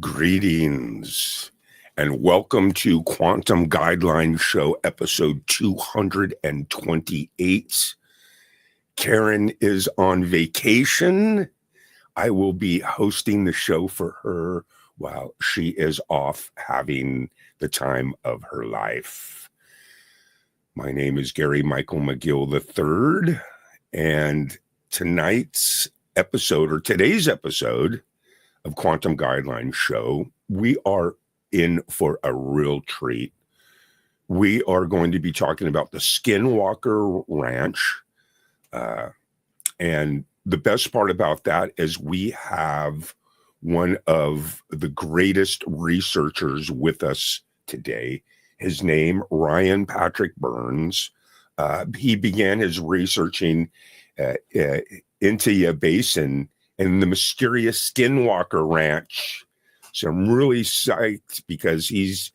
Greetings and welcome to Quantum Guidelines Show episode 228. Karen is on vacation. I will be hosting the show for her while she is off having the time of her life. My name is Gary Michael McGill III, and today's episode of Quantum Guidelines Show, we are in for a real treat. We are going to be talking about the SKINWALKER Ranch. And the best part about that is we have one of the greatest researchers with us today. His name, Ryan Patrick Burns. He began his researching into a basin and the mysterious SKINWALKER Ranch. So I'm really psyched because he's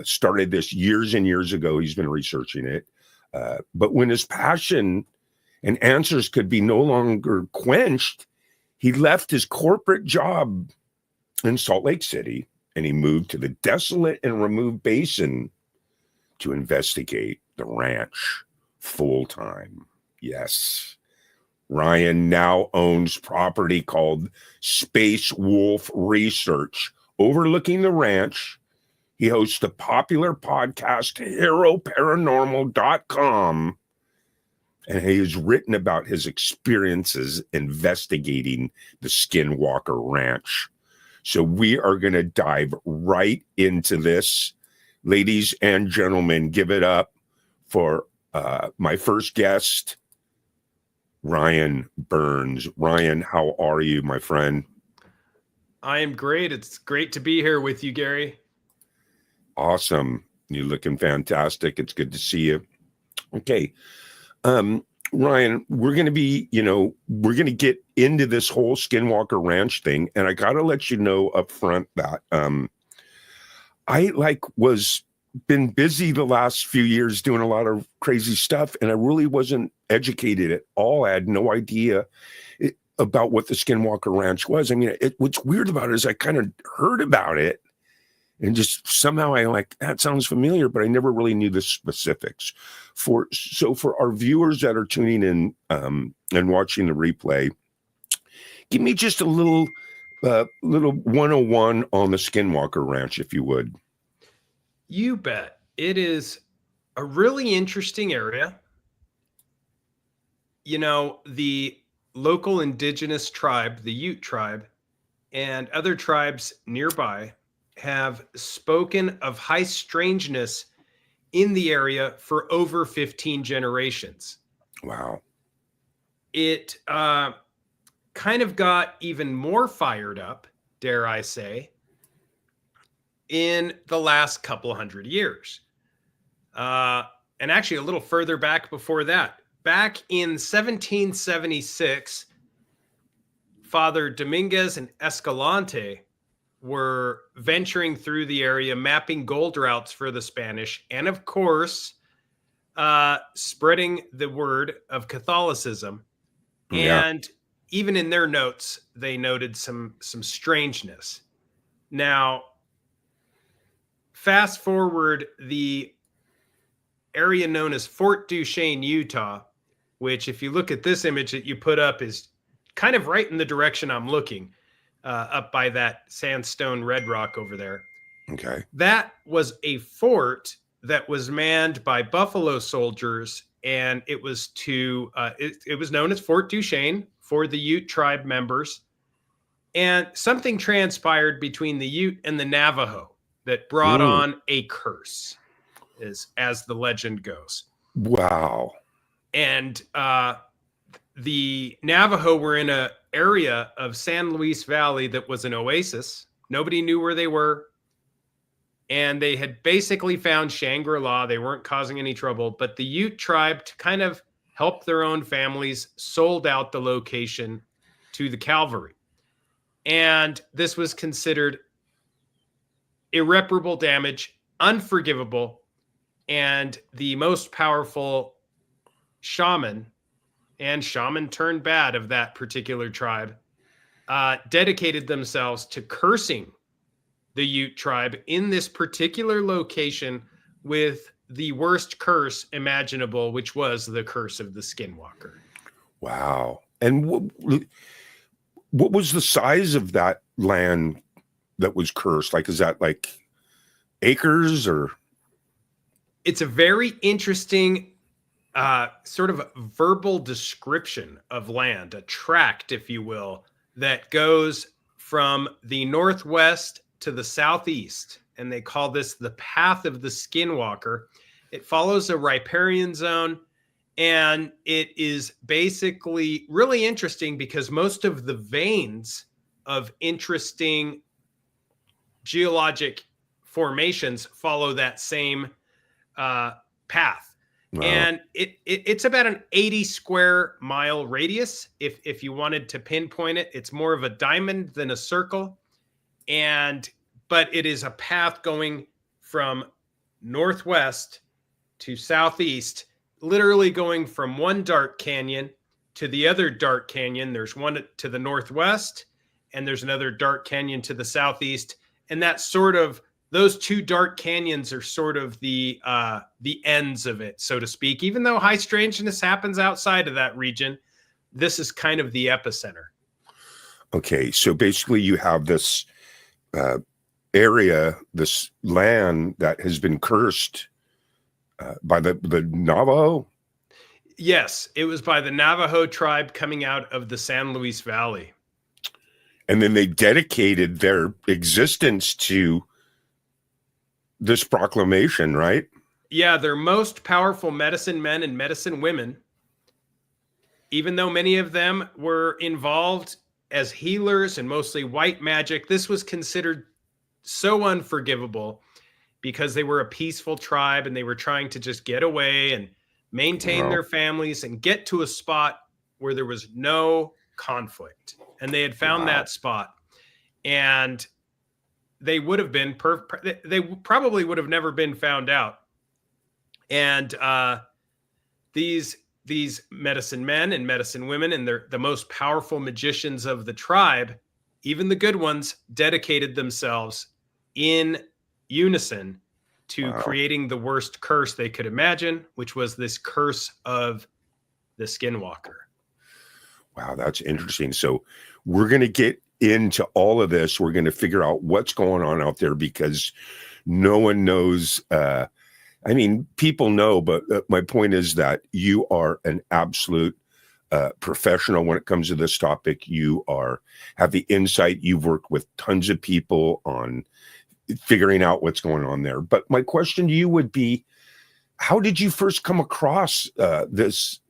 started this years and years ago. He's been researching it. But when his passion and answers could be no longer quenched, he left his corporate job in Salt Lake City and he moved to the desolate and remote basin to investigate the ranch full time. Yes. Ryan now owns property called Space Wolf Research overlooking the ranch. He hosts the popular podcast HeroParanormal.com, and he has written about his experiences investigating the SKINWALKER Ranch. So we are going to dive right into this. Ladies and gentlemen, give it up for my first guest, Ryan Burns. Ryan, how are you, my friend? I am great. It's great to be here with you, Gary. Awesome. You're looking fantastic. It's good to see you. Okay. Ryan, we're going to be, we're going to get into this whole SKINWALKER Ranch thing. And I got to let you know up front that I was been busy the last few years doing a lot of crazy stuff, and I really wasn't educated at all. I had no idea about what the SKINWALKER Ranch was. I mean, what's weird about it is I kind of heard about it and just somehow I that sounds familiar, but I never really knew the specifics. For our viewers that are tuning in and watching the replay, give me just a little 101 on the SKINWALKER Ranch, if you would. You bet. It is a really interesting area. The local indigenous tribe, the Ute tribe, and other tribes nearby have spoken of high strangeness in the area for over 15 generations. Wow. It kind of got even more fired up, dare I say, in the last couple hundred years. And actually a little further back before that. Back in 1776, Father Dominguez and Escalante were venturing through the area, mapping gold routes for the Spanish, and of course, spreading the word of Catholicism. Yeah. And even in their notes, they noted some strangeness. Now, fast forward, the area known as Fort Duchesne, Utah, which if you look at this image that you put up is kind of right in the direction I'm looking, up by that sandstone red rock over there. Okay. That was a fort that was manned by buffalo soldiers, and it was it was known as Fort Duchesne for the Ute tribe members. And something transpired between the Ute and the Navajo that brought on a curse, as the legend goes. Wow. And the Navajo were in an area of San Luis Valley that was an oasis. Nobody knew where they were. And they had basically found Shangri-La. They weren't causing any trouble. But the Ute tribe, to kind of help their own families, sold out the location to the cavalry. And this was considered irreparable damage, unforgivable. And the most powerful shaman turned bad of that particular tribe dedicated themselves to cursing the Ute tribe in this particular location with the worst curse imaginable, which was the curse of the Skinwalker. Wow. And what was the size of that land that was cursed? Like, is that like acres or? It's a very interesting sort of verbal description of land, a tract, if you will, that goes from the northwest to the southeast. And they call this the path of the Skinwalker. It follows a riparian zone. And it is basically really interesting because most of the veins of interesting geologic formations follow that same path. Wow. And it's about an 80 square mile radius. If you wanted to pinpoint it, it's more of a diamond than a circle. But it is a path going from northwest to southeast, literally going from one dark canyon to the other dark canyon. There's one to the northwest and there's another dark canyon to the southeast. And that's sort of, those two dark canyons are sort of the ends of it, so to speak. Even though high strangeness happens outside of that region, this is kind of the epicenter. Okay, so basically you have this area, this land that has been cursed by the Navajo? Yes, it was by the Navajo tribe coming out of the San Luis Valley. And then they dedicated their existence to this proclamation, right? Yeah, their most powerful medicine men and medicine women, even though many of them were involved as healers and mostly white magic, this was considered so unforgivable because they were a peaceful tribe and they were trying to just get away and maintain their families and get to a spot where there was no conflict. And they had found that spot. And they would have been they probably would have never been found out. And these medicine men and medicine women and the most powerful magicians of the tribe, even the good ones, dedicated themselves in unison to creating the worst curse they could imagine, which was this curse of the Skinwalker. Wow, that's interesting. So we're going to get into all of this. We're going to figure out what's going on out there because no one knows. I mean, people know, but my point is that you are an absolute professional when it comes to this topic. You have the insight. You've worked with tons of people on figuring out what's going on there. But my question to you would be, how did you first come across this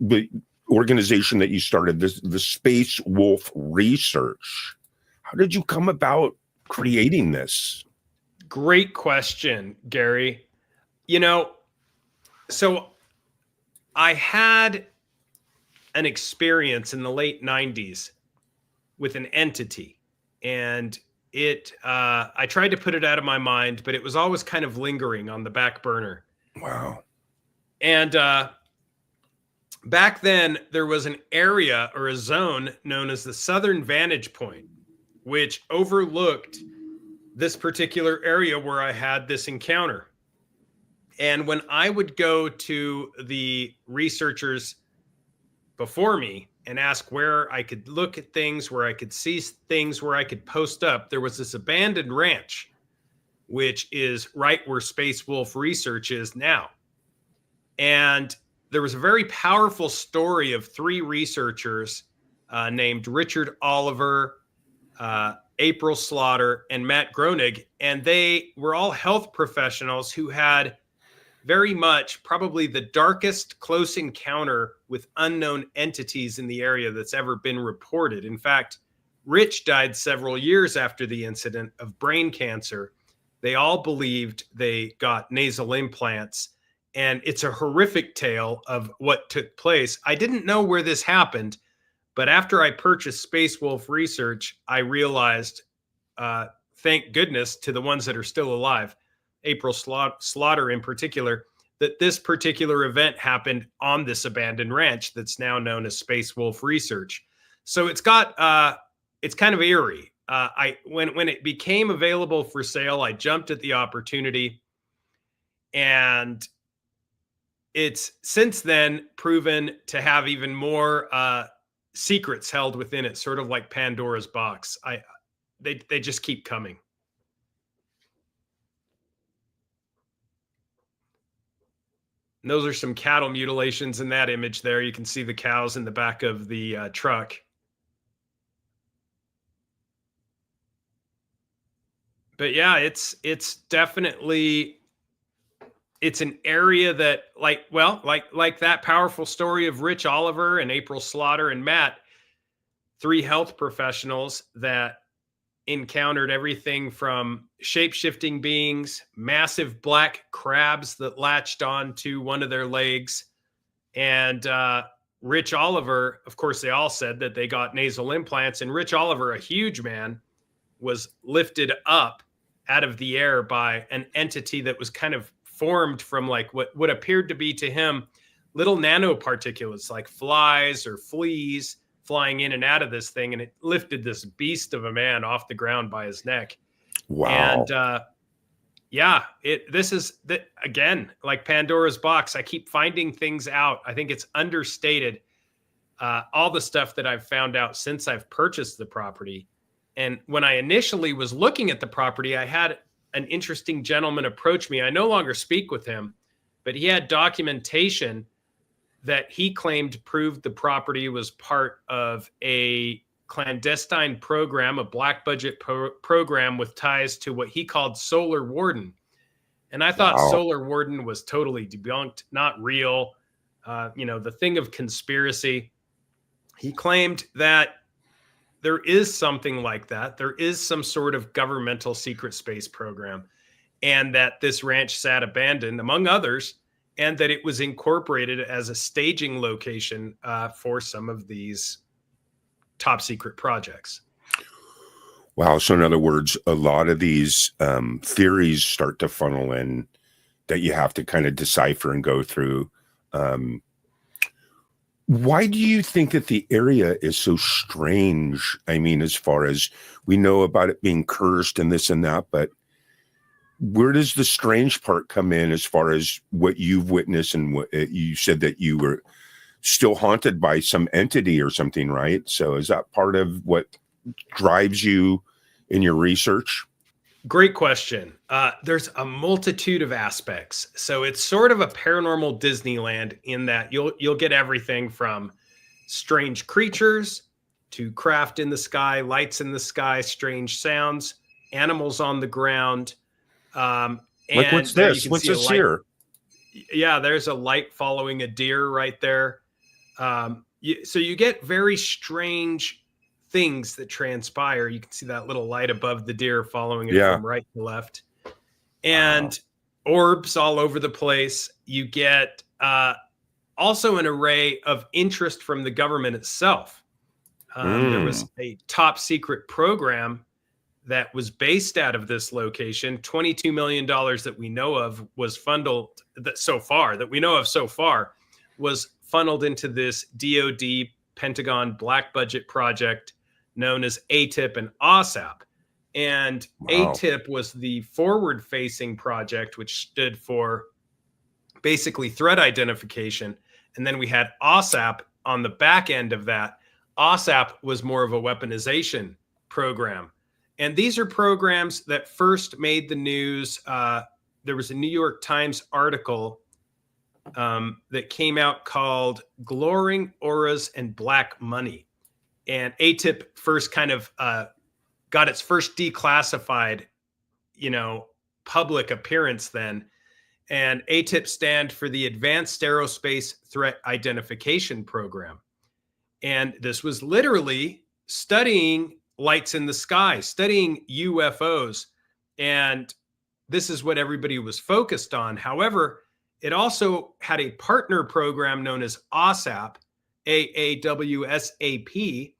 organization that you started, the Space Wolf Research? How did you come about creating this? Great question, Gary. You know, so I had an experience in the late 90s with an entity, and I tried to put it out of my mind, but it was always kind of lingering on the back burner. Wow. And back then there was an area or a zone known as the Southern Vantage Point, which overlooked this particular area where I had this encounter. And when I would go to the researchers before me and ask where I could look at things, where I could see things, where I could post up, there was this abandoned ranch, which is right where Space Wolf Research is now. And there was a very powerful story of three researchers named Richard Oliver, April Slaughter, and Matt Groening. And they were all health professionals who had very much probably the darkest close encounter with unknown entities in the area that's ever been reported. In fact, Rich died several years after the incident of brain cancer. They all believed they got nasal implants, and it's a horrific tale of what took place. I didn't know where this happened, but after I purchased Space Wolf Research, I realized, thank goodness to the ones that are still alive, April Slaughter in particular, that this particular event happened on this abandoned ranch that's now known as Space Wolf Research. So it's kind of eerie. When it became available for sale, I jumped at the opportunity, and it's since then proven to have even more secrets held within it, sort of like Pandora's box. They just keep coming. And those are some cattle mutilations in that image there. You can see the cows in the back of the truck. But yeah, it's definitely, it's an area that like that powerful story of Rich Oliver and April Slaughter and Matt, 3 health professionals that encountered everything from shape-shifting beings, massive black crabs that latched onto one of their legs, and Rich Oliver, of course, they all said that they got nasal implants, and Rich Oliver, a huge man, was lifted up out of the air by an entity that was kind of formed from like what appeared to be to him little nanoparticulates like flies or fleas flying in and out of this thing, and it lifted this beast of a man off the ground by his neck. Wow. And this is again, like Pandora's box. I keep finding things out. I think it's understated, all the stuff that I've found out since I've purchased the property. And when I initially was looking at the property, I had an interesting gentleman approach me. I no longer speak with him, but he had documentation that he claimed proved the property was part of a clandestine program, a black budget program with ties to what he called Solar Warden. And I thought Solar Warden was totally debunked, not real, the thing of conspiracy. He claimed that there is something like that. There is some sort of governmental secret space program, and that this ranch sat abandoned, among others, and that it was incorporated as a staging location for some of these top secret projects. Wow. So in other words, a lot of these theories start to funnel in that you have to kind of decipher and go through. Why do you think that the area is so strange? I mean, as far as we know about it being cursed and this and that, but where does the strange part come in as far as what you've witnessed? And what you said that you were still haunted by some entity or something, right? So is that part of what drives you in your research? Great question. There's a multitude of aspects. So it's sort of a paranormal Disneyland in that you'll get everything from strange creatures to craft in the sky, lights in the sky, strange sounds, animals on the ground. Like, what's this? What's this here? Yeah, there's a light following a deer right there. So you get very strange things that transpire. You can see that little light above the deer following it from right to left, and orbs all over the place. You get also an array of interest from the government itself. There was a top secret program that was based out of this location. $22 million that we know of was funneled so far was funneled into this DoD Pentagon black budget project known as ATIP and OSAP. And ATIP was the forward-facing project, which stood for basically threat identification. And then we had OSAP on the back end of that. OSAP was more of a weaponization program. And these are programs that first made the news. There was a New York Times article that came out called Glowing Auras and Black Money. And ATIP first kind of got its first declassified, public appearance then. And ATIP stand for the Advanced Aerospace Threat Identification Program. And this was literally studying lights in the sky, studying UFOs. And this is what everybody was focused on. However, it also had a partner program known as OSAP, AAWSAP,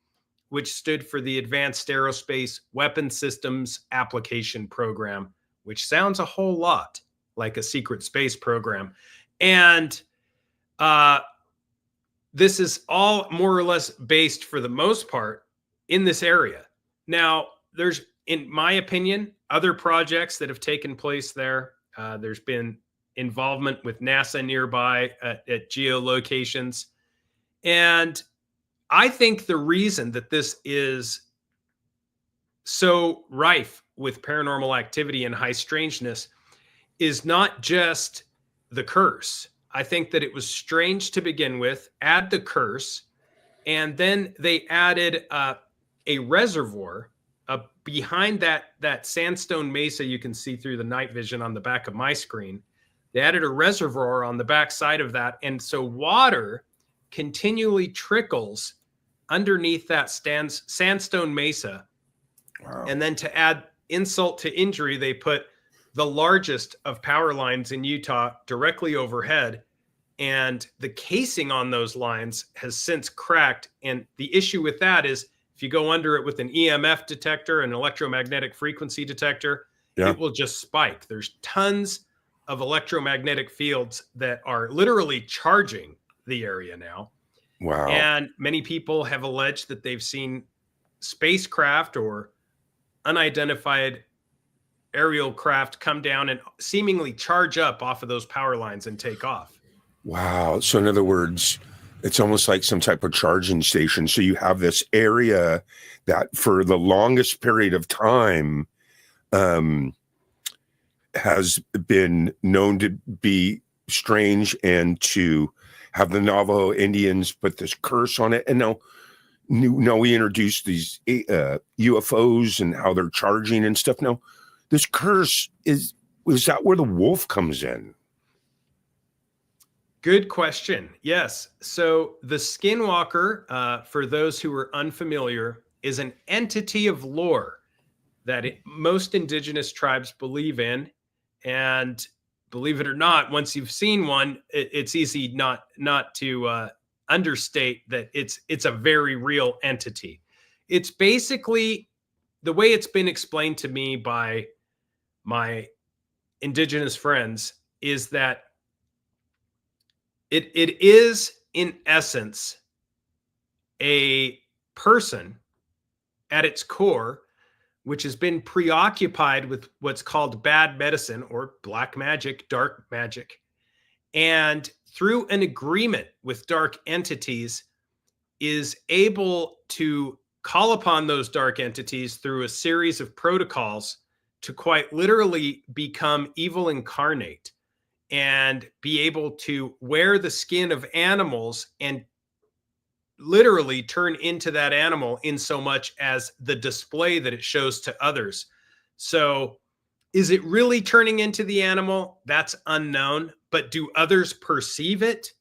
which stood for the Advanced Aerospace Weapon Systems Application Program, which sounds a whole lot like a secret space program. And this is all more or less based, for the most part, in this area. Now, there's, in my opinion, other projects that have taken place there. There's been involvement with NASA nearby at geolocations. And I think the reason that this is so rife with paranormal activity and high strangeness is not just the curse. I think that it was strange to begin with, add the curse, and then they added a reservoir behind that sandstone mesa you can see through the night vision on the back of my screen. They added a reservoir on the back side of that, and so water continually trickles underneath that sandstone mesa. Wow. And then to add insult to injury, they put the largest of power lines in Utah directly overhead. And the casing on those lines has since cracked. And the issue with that is if you go under it with an EMF detector, an electromagnetic frequency detector, Yeah. it will just spike. There's tons of electromagnetic fields that are literally charging the area now. Wow. And many people have alleged that they've seen spacecraft or unidentified aerial craft come down and seemingly charge up off of those power lines and take off. Wow. So in other words, it's almost like some type of charging station. So you have this area that for the longest period of time has been known to be strange and to have the Navajo Indians put this curse on it. And now we introduced these UFOs and how they're charging and stuff. Now, this curse is that where the wolf comes in? Good question. Yes. So the Skinwalker, for those who are unfamiliar, is an entity of lore that most indigenous tribes believe in. And believe it or not, once you've seen one, it's easy not to understate that it's a very real entity. It's basically, the way it's been explained to me by my indigenous friends is that it is in essence a person at its core, which has been preoccupied with what's called bad medicine or black magic, dark magic. And through an agreement with dark entities is able to call upon those dark entities through a series of protocols to quite literally become evil incarnate and be able to wear the skin of animals and literally turn into that animal in so much as the display that it shows to others. So is it really turning into the animal? That's unknown. But do others perceive it?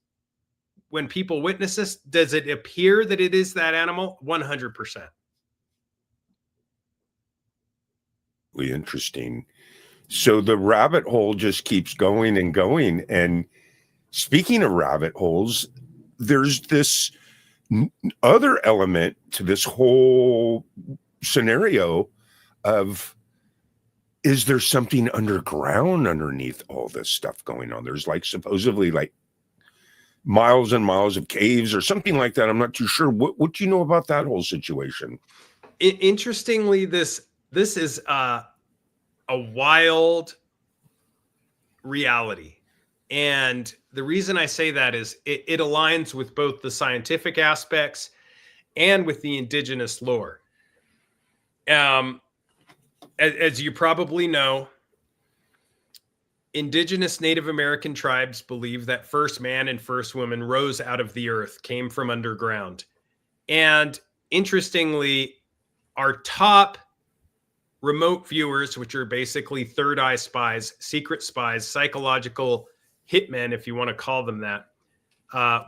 When people witness this, does it appear that it is that animal? 100%. Really interesting. So the rabbit hole just keeps going and going. And speaking of rabbit holes, there's this other element to this whole scenario of, is there something underground underneath all this stuff going on? There's like supposedly like miles and miles of caves or something like that. I'm not too sure. What do you know about that whole situation? Interestingly, this is a wild reality. And the reason I say that is it aligns with both the scientific aspects and with the indigenous lore. As you probably know, indigenous Native American tribes believe that first man and first woman rose out of the earth, came from underground. And interestingly, our top remote viewers, which are basically third eye spies, secret spies, psychological hitmen, if you want to call them that.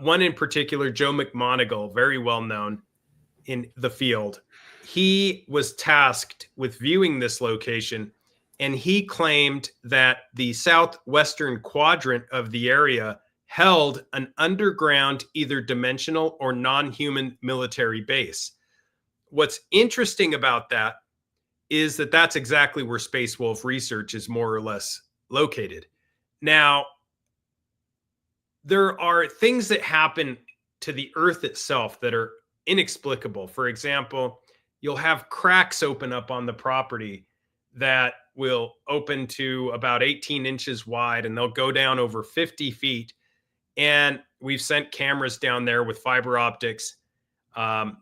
One in particular, Joe McMoneagle, very well known in the field. He was tasked with viewing this location, and he claimed that the southwestern quadrant of the area held an underground, either dimensional or non-human military base. What's interesting about that is that that's exactly where Space Wolf Research is more or less located. Now, there are things that happen to the Earth itself that are inexplicable. For example, you'll have cracks open up on the property that will open to about 18 inches wide, and they'll go down over 50 feet. And we've sent cameras down there with fiber optics.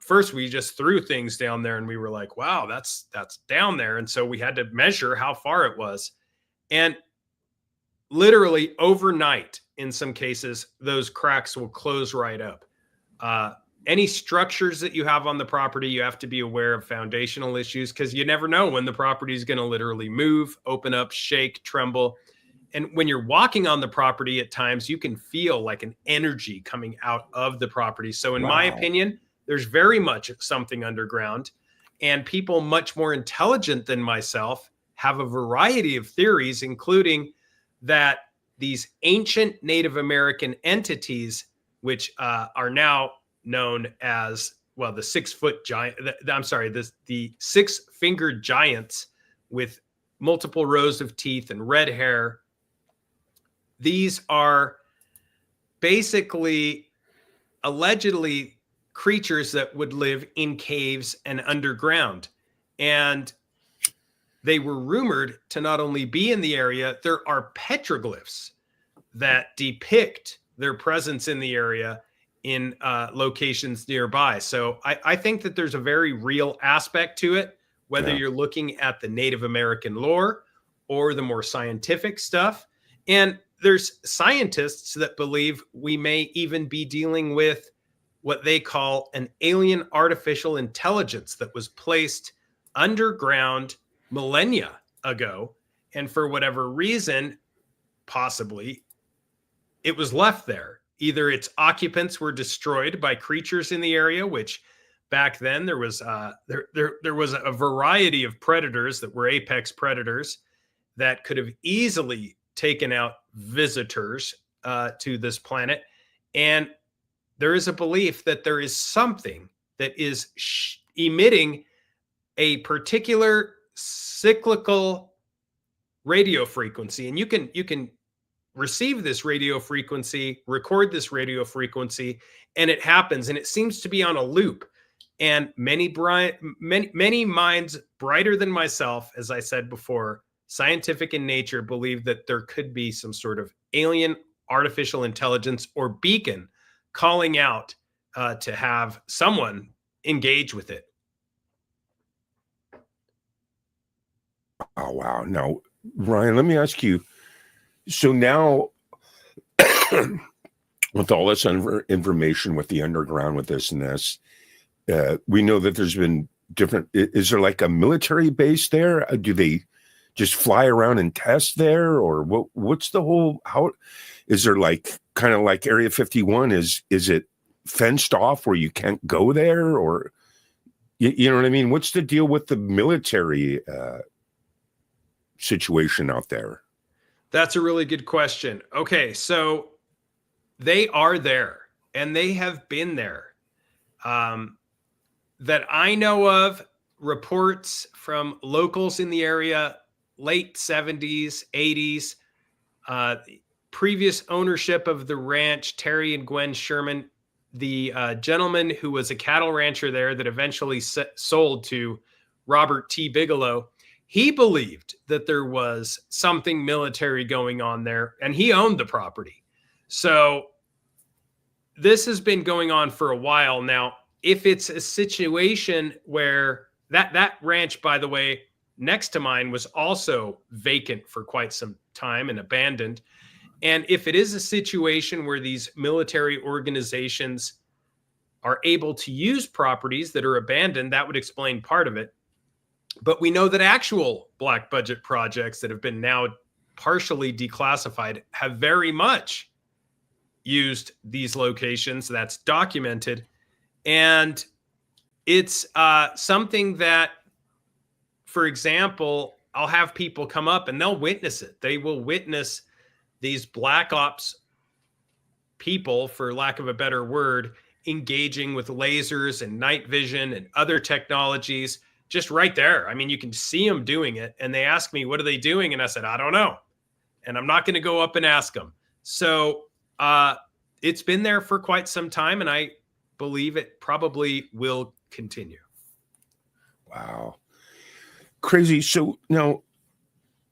First, we just threw things down there, and we were like, wow, that's down there. And so we had to measure how far it was. And literally overnight, in some cases, those cracks will close right up. Any structures that you have on the property, you have to be aware of foundational issues, because you never know when the property is going to literally move, open up, shake, tremble. And when you're walking on the property at times, you can feel like an energy coming out of the property. So in my opinion, there's very much something underground, and people much more intelligent than myself have a variety of theories, including that these ancient Native American entities, which are now known as, well, the 6-foot giant, the 6-fingered giants with multiple rows of teeth and red hair. These are basically allegedly creatures that would live in caves and underground. And they were rumored to not only be in the area, there are petroglyphs that depict their presence in the area in locations nearby. So I think that there's a very real aspect to it, whether you're looking at the Native American lore or the more scientific stuff. And there's scientists that believe we may even be dealing with what they call an alien artificial intelligence that was placed underground millennia ago. And for whatever reason, possibly, it was left there. Either its occupants were destroyed by creatures in the area, which back then there was there was a variety of predators that were apex predators that could have easily taken out visitors to this planet. And there is a belief that there is something that is emitting a particular cyclical radio frequency, and you can receive this radio frequency, record this radio frequency, and it happens, and it seems to be on a loop. And many minds brighter than myself, as I said before, scientific in nature, believe that there could be some sort of alien artificial intelligence or beacon calling out to have someone engage with it. Oh, wow. Now, Ryan, let me ask you. So now, with all this information with the underground, with this and this, we know that there's been different. Is there like a military base there? Do they just fly around and test there, or what's the whole? How is there like kind of like Area 51? Is it fenced off where you can't go there, or you know what I mean? What's the deal with the military situation out there? That's a really good question. Okay, so they are there, and they have been there. That I know of, reports from locals in the area, late 70s, 80s, previous ownership of the ranch, Terry and Gwen Sherman, the gentleman who was a cattle rancher there that eventually sold to Robert T. Bigelow. He believed that there was something military going on there, and he owned the property. So this has been going on for a while now. If it's a situation where that ranch, by the way, next to mine was also vacant for quite some time and abandoned. And if it is a situation where these military organizations are able to use properties that are abandoned, that would explain part of it. But we know that actual black budget projects that have been now partially declassified have very much used these locations. That's documented. And it's something that, for example, I'll have people come up and they'll witness it. They will witness these black ops people, for lack of a better word, engaging with lasers and night vision and other technologies just right there. I mean, you can see them doing it. And they ask me, what are they doing? And I said, I don't know. And I'm not going to go up and ask them. So it's been there for quite some time, and I believe it probably will continue. Wow. Crazy. So now,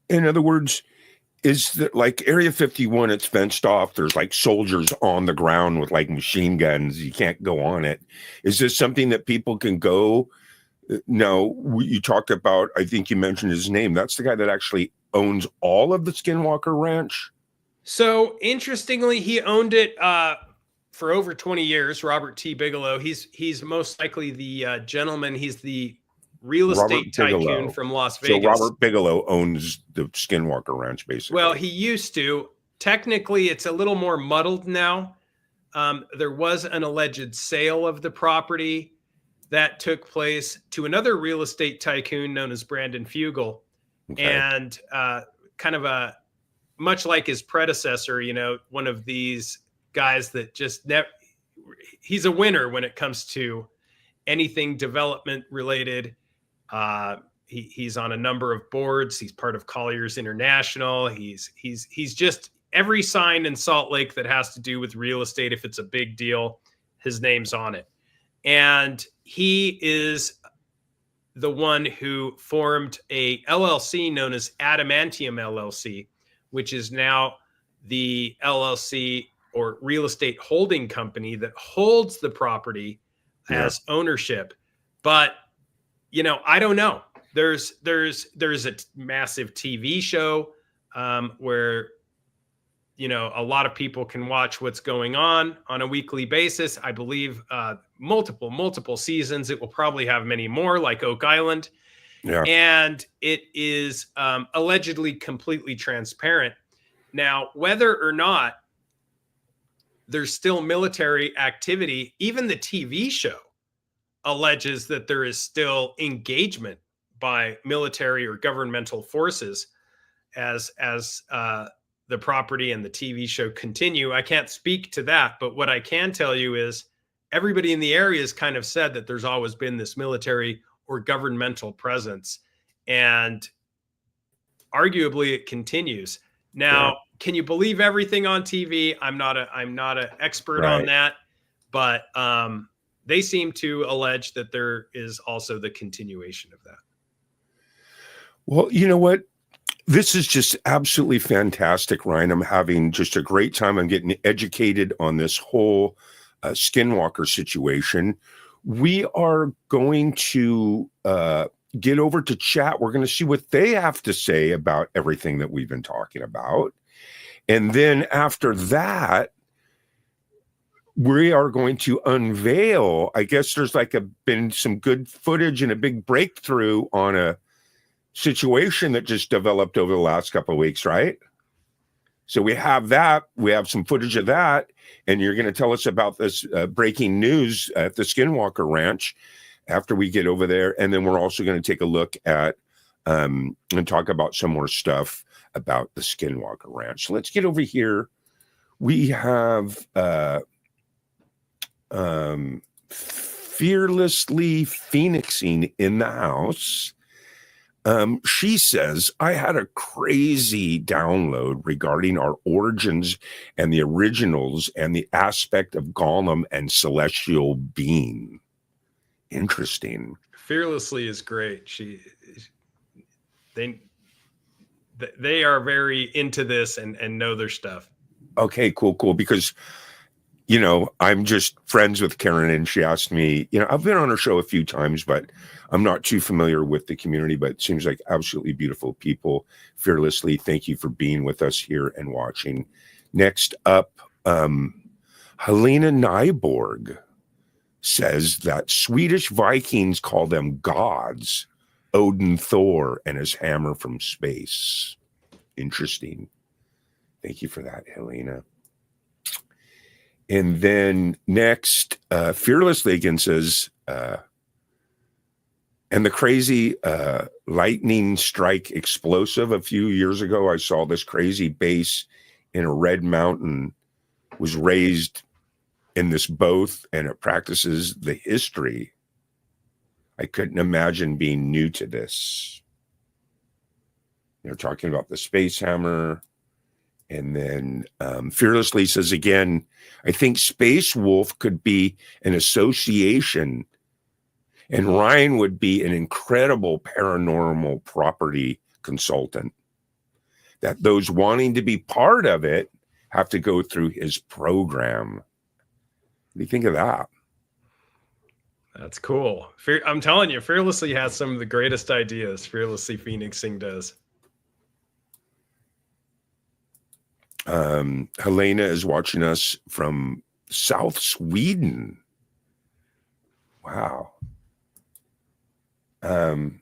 in other words, is that like Area 51, it's fenced off. There's like soldiers on the ground with like machine guns. You can't go on it. Is this something that people can go? No, you talked about, I think you mentioned his name. That's the guy that actually owns all of the Skinwalker Ranch. So interestingly, he owned it for over 20 years. Robert T. Bigelow. He's most likely the gentleman. He's the real estate tycoon from Las Vegas. So Robert Bigelow owns the Skinwalker Ranch, basically. Well, he used to. Technically, it's a little more muddled now. There was an alleged sale of the property that took place to another real estate tycoon known as Brandon Fugel. Okay. And kind of a, much like his predecessor, you know, one of these guys that just never, he's a winner when it comes to anything development related. He's on a number of boards. He's part of Colliers International. He's just every sign in Salt Lake that has to do with real estate. If it's a big deal, his name's on it. And he is the one who formed a LLC known as Adamantium LLC, which is now the LLC or real estate holding company that holds the property as ownership. But, you know, I don't know. There's a massive TV show where, you know, a lot of people can watch what's going on a weekly basis. I believe multiple seasons. It will probably have many more, like Oak Island. Yeah. And it is allegedly completely transparent. Now, whether or not there's still military activity, even the TV show alleges that there is still engagement by military or governmental forces as the property and the TV show continue. I can't speak to that, but what I can tell you is everybody in the area has kind of said that there's always been this military or governmental presence, and arguably it continues. Now, can you believe everything on TV? I'm not an expert on that, but they seem to allege that there is also the continuation of that. Well, you know what? This is just absolutely fantastic, Ryan. I'm having just a great time. I'm getting educated on this whole Skinwalker situation. We are going to get over to chat. We're going to see what they have to say about everything that we've been talking about. And then after that, we are going to unveil, I guess there's like been some good footage and a big breakthrough on a situation that just developed over the last couple of weeks, right? So we have that. We have some footage of that. And you're going to tell us about this breaking news at the Skinwalker Ranch after we get over there. And then we're also going to take a look at and talk about some more stuff about the Skinwalker Ranch. So let's get over here. We have Fearlessly Phoenixing in the house. She says, I had a crazy download regarding our origins and the originals and the aspect of Gollum and celestial being. Interesting. Fearlessly is great. They are very into this and know their stuff. Okay, cool. Because, you know, I'm just friends with Karen, and she asked me, you know, I've been on her show a few times, but I'm not too familiar with the community, but it seems like absolutely beautiful people. Fearlessly, thank you for being with us here and watching. Next up, Helena Nyborg says that Swedish Vikings call them gods, Odin, Thor, and his hammer from space. Interesting. Thank you for that, Helena. And then next, Fearlessly again says, and the crazy lightning strike explosive a few years ago, I saw this crazy base in a red mountain was raised in this both, and it practices the history. I couldn't imagine being new to this. They're talking about the space hammer. And then Fearlessly says again, I think Space Wolf could be an association. And Ryan would be an incredible paranormal property consultant, that those wanting to be part of it have to go through his program. What do you think of that? That's cool. I'm telling you, Fearlessly has some of the greatest ideas. Fearlessly Phoenixing does. Helena is watching us from South Sweden. Wow. And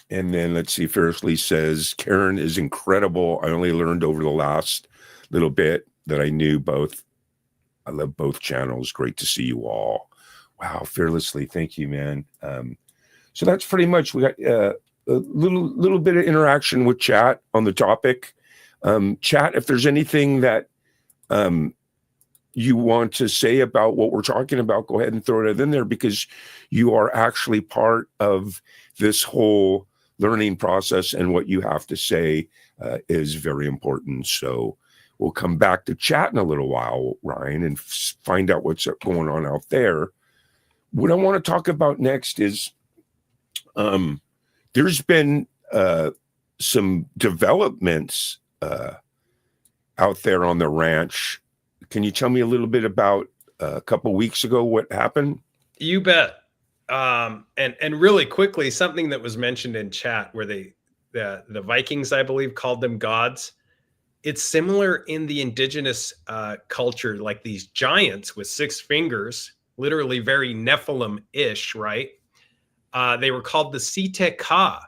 then let's see, Fearlessly says, Karen is incredible. I only learned over the last little bit that I knew both. I love both channels. Great to see you all. Wow, Fearlessly, thank you, man. So that's pretty much, we got a little bit of interaction with chat on the topic. Chat, if there's anything that you want to say about what we're talking about, go ahead and throw it in there, because you are actually part of this whole learning process, and what you have to say is very important. So we'll come back to chat in a little while, Ryan, and find out what's going on out there. What I want to talk about next is there's been some developments out there on the ranch. Can you tell me a little bit about a couple weeks ago what happened? You bet. And really quickly, something that was mentioned in chat where the Vikings, I believe, called them gods. It's similar in the indigenous culture, like these giants with 6 fingers, literally very Nephilim-ish, right? They were called the Siteka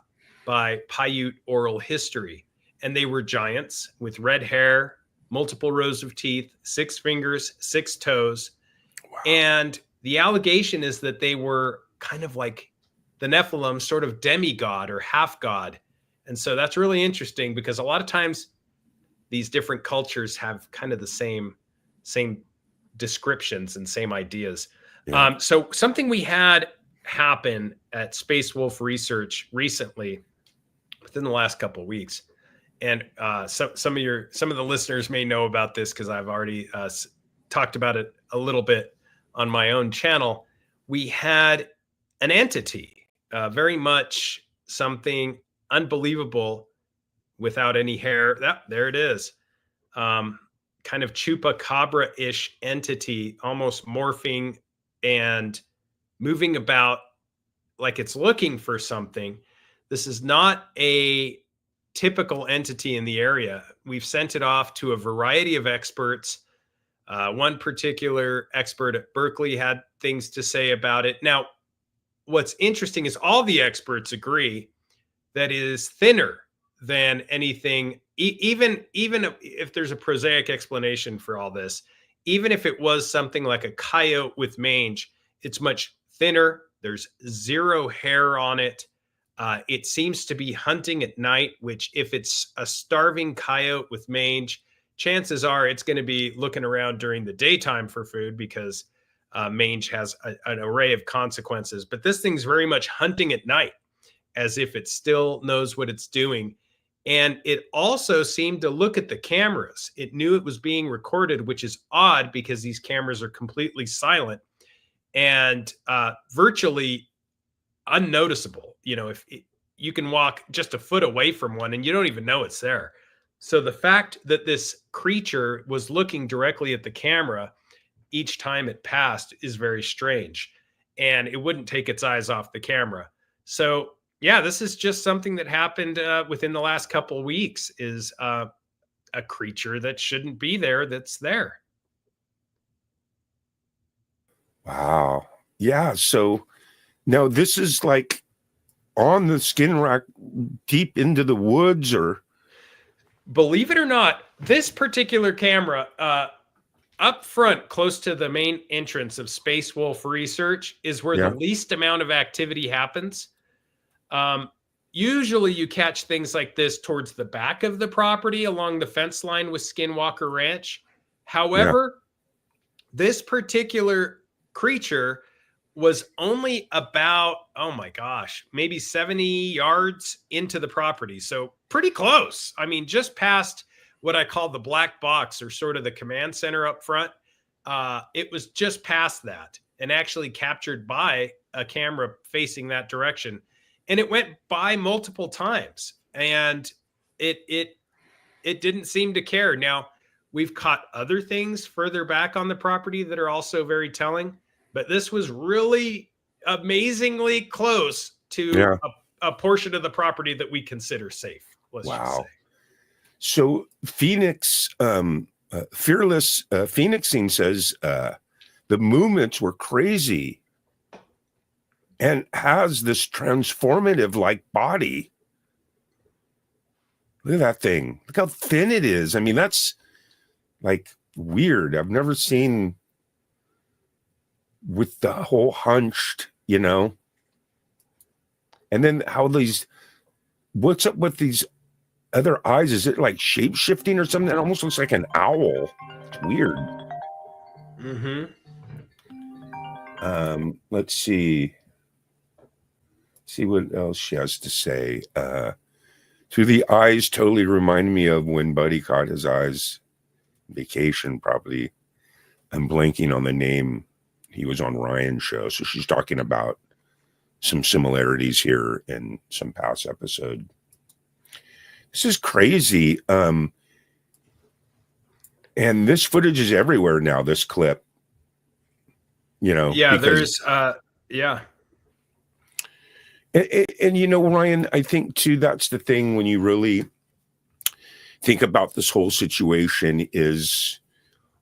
by Paiute oral history. And they were giants with red hair, multiple rows of teeth, 6 fingers, 6 toes. Wow. And the allegation is that they were kind of like the Nephilim, sort of demigod or half god. And so that's really interesting, because a lot of times these different cultures have kind of the same descriptions and same ideas. Yeah. So something we had happen at Space Wolf Research recently, within the last couple of weeks, and some of the listeners may know about this because I've already talked about it a little bit on my own channel. We had an entity, very much something unbelievable, without any hair. There it is. Kind of chupacabra-ish entity, almost morphing and moving about like it's looking for something. This is not a typical entity in the area. We've sent it off to a variety of experts. One particular expert at Berkeley had things to say about it. Now, what's interesting is all the experts agree that it is thinner than anything, even if there's a prosaic explanation for all this, even if it was something like a coyote with mange, it's much thinner. There's 0 hair on it. It seems to be hunting at night, which if it's a starving coyote with mange, chances are it's going to be looking around during the daytime for food, because mange has an array of consequences. But this thing's very much hunting at night, as if it still knows what it's doing. And it also seemed to look at the cameras. It knew it was being recorded, which is odd because these cameras are completely silent and virtually unnoticeable. You know, if you can walk just a foot away from one and you don't even know it's there. So the fact that this creature was looking directly at the camera each time it passed is very strange, and it wouldn't take its eyes off the camera. So yeah, this is just something that happened within the last couple of weeks, is a creature that shouldn't be there that's there. Wow. Yeah. So now this is like on the skin rack, deep into the woods, or? Believe it or not, this particular camera up front, close to the main entrance of Space Wolf Research, is where the least amount of activity happens. Usually you catch things like this towards the back of the property along the fence line with SKINWALKER Ranch. However, this particular creature was only about, oh my gosh, maybe 70 yards into the property. So pretty close. I mean, just past what I call the black box, or sort of the command center up front. It was just past that, and actually captured by a camera facing that direction, and it went by multiple times, and it didn't seem to care. Now, we've caught other things further back on the property that are also very telling, but this was really amazingly close to a portion of the property that we consider safe. Let's just say. So Phoenix, Fearless Phoenixing says the movements were crazy and has this transformative like body. Look at that thing. Look how thin it is. I mean, that's like weird. I've never seen with the whole hunched, you know. And then how these, what's up with these other eyes? Is it like shape shifting or something? It almost looks like an owl. It's weird. Let's see what else she has to say. Through the eyes totally remind me of when Buddy caught his eyes. Vacation, probably. I'm blanking on the name. He was on Ryan's show. So she's talking about some similarities here in some past episode. This is crazy. And this footage is everywhere now, this clip. You know, yeah, because, and you know, Ryan, I think too, that's the thing when you really think about this whole situation is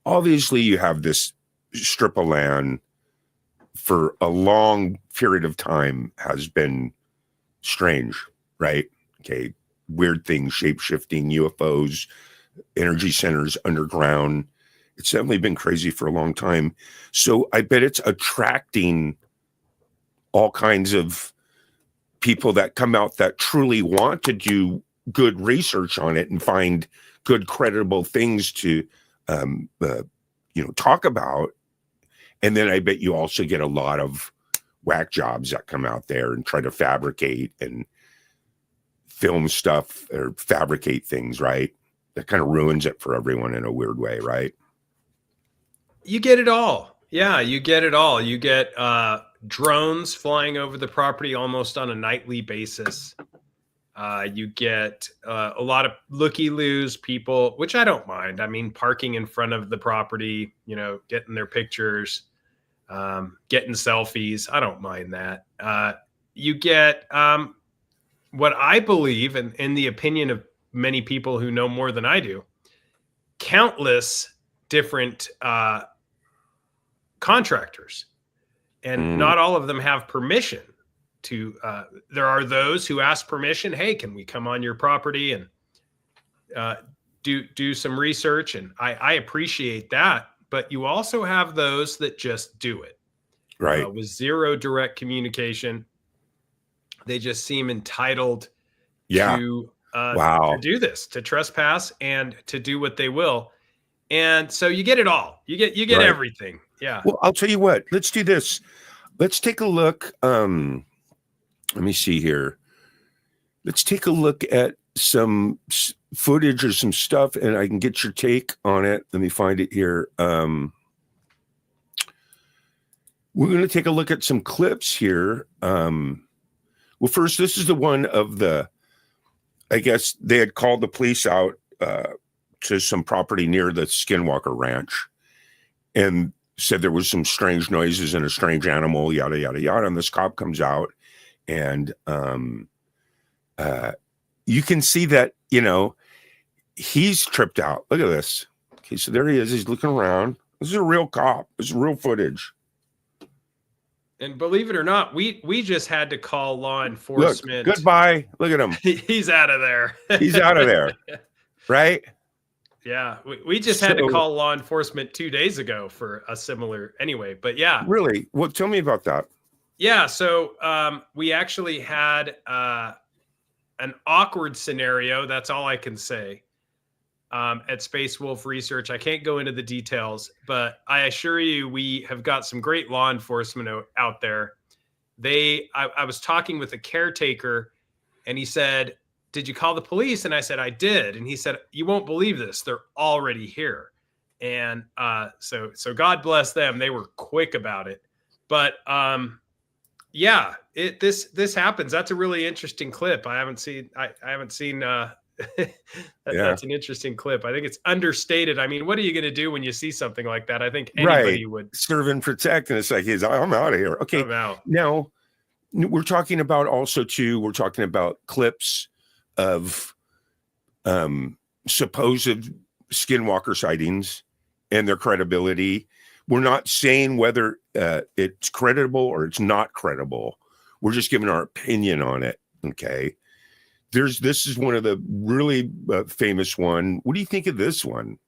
obviously you have this strip of land for a long period of time has been strange, right? Okay. Weird things, shape-shifting, UFOs, energy centers underground. It's definitely been crazy for a long time. So I bet it's attracting all kinds of people that come out that truly want to do good research on it and find good, credible things to, talk about. And then I bet you also get a lot of whack jobs that come out there and try to fabricate and film stuff or fabricate things, right? That kind of ruins it for everyone in a weird way, right? You get it all. Yeah, you get it all. You get drones flying over the property almost on a nightly basis. You get a lot of looky-loos people, which I don't mind. I mean, parking in front of the property, getting their pictures, getting selfies. I don't mind that. You get what I believe, and in the opinion of many people who know more than I do, countless different contractors, and not all of them have permission to. There are those who ask permission. Hey, can we come on your property and do some research? And I appreciate that. But you also have those that just do it, right? With zero direct communication. They just seem entitled to do this, to trespass and to do what they will. And so you get it all. You get everything. Yeah. Well, I'll tell you what. Let's do this. Let's take a look. Let me see here. Let's take a look at some footage or some stuff, and I can get your take on it. Let me find it here. We're going to take a look at some clips here. Well, first, this is the one of I guess they had called the police out to some property near the Skinwalker Ranch and said there was some strange noises and a strange animal, yada, yada, yada. And this cop comes out and you can see that, he's tripped out. Look at this. Okay, so there he is. He's looking around. This is a real cop. This is real footage. And believe it or not, we just had to call law enforcement. Look, goodbye. Look at him. He's out of there. He's out of there. Right? Yeah. We just had to call law enforcement 2 days ago for a similar anyway. But yeah. Really? Well, tell me about that. Yeah. So we actually had an awkward scenario. That's all I can say. At Space Wolf Research. I can't go into the details, but I assure you, we have got some great law enforcement out there. I was talking with a caretaker and he said, "Did you call the police?" And I said, "I did." And he said, "You won't believe this. They're already here." And so God bless them. They were quick about it. But Yeah, this happens. That's a really interesting clip. I haven't seen Yeah. that's an interesting clip. I think it's understated. I mean, what are you going to do when you see something like that? I think Right. anybody would. Serve and protect. And it's like, I'm out of here. Okay. I'm out. Now, we're talking about also, too, we're talking about clips of supposed skinwalker sightings and their credibility. We're not saying whether it's credible or it's not credible. We're just giving our opinion on it. Okay. This is one of the really famous one. What do you think of this one?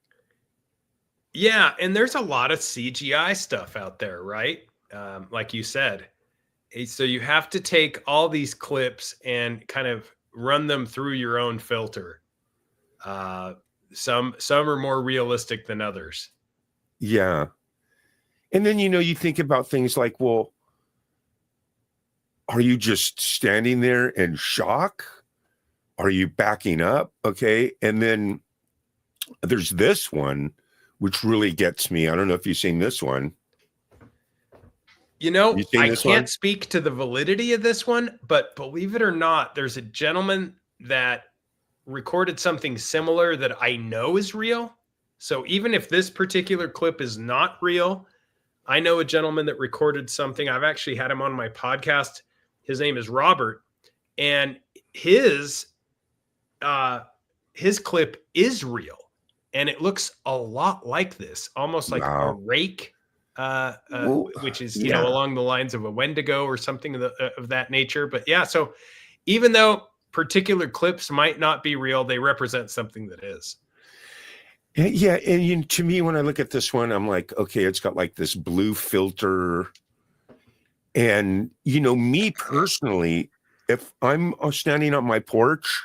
Yeah, and there's a lot of CGI stuff out there, right? Like you said. So you have to take all these clips and kind of run them through your own filter. Some are more realistic than others. Yeah. And then, you think about things like, well, are you just standing there in shock? Are you backing up? Okay. And then there's this one, which really gets me. I don't know if you've seen this one. I can't speak to the validity of this one, but believe it or not, there's a gentleman that recorded something similar that I know is real. So even if this particular clip is not real, I know a gentleman that recorded something. I've actually had him on my podcast. His name is Robert, and his clip is real, and it looks a lot like this, almost like a rake, which is along the lines of a Wendigo or something of that nature. But yeah, so even though particular clips might not be real, they represent something that is. Yeah, and to me, when I look at this one, I'm like, okay, it's got like this blue filter. And, me personally, if I'm standing on my porch,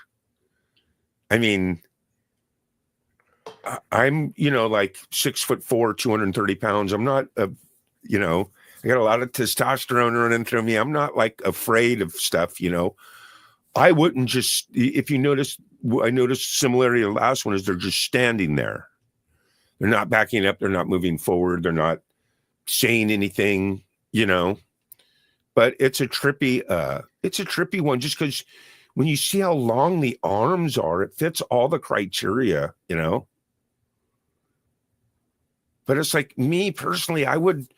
I mean, I'm, like 6'4", 230 pounds. I'm not, I got a lot of testosterone running through me. I'm not like afraid of stuff, I wouldn't just, if you notice, I noticed similarity to the last one is they're just standing there. They're not backing up. They're not moving forward. They're not saying anything, but it's a trippy one just because when you see how long the arms are, it fits all the criteria, but it's like me personally, I'd want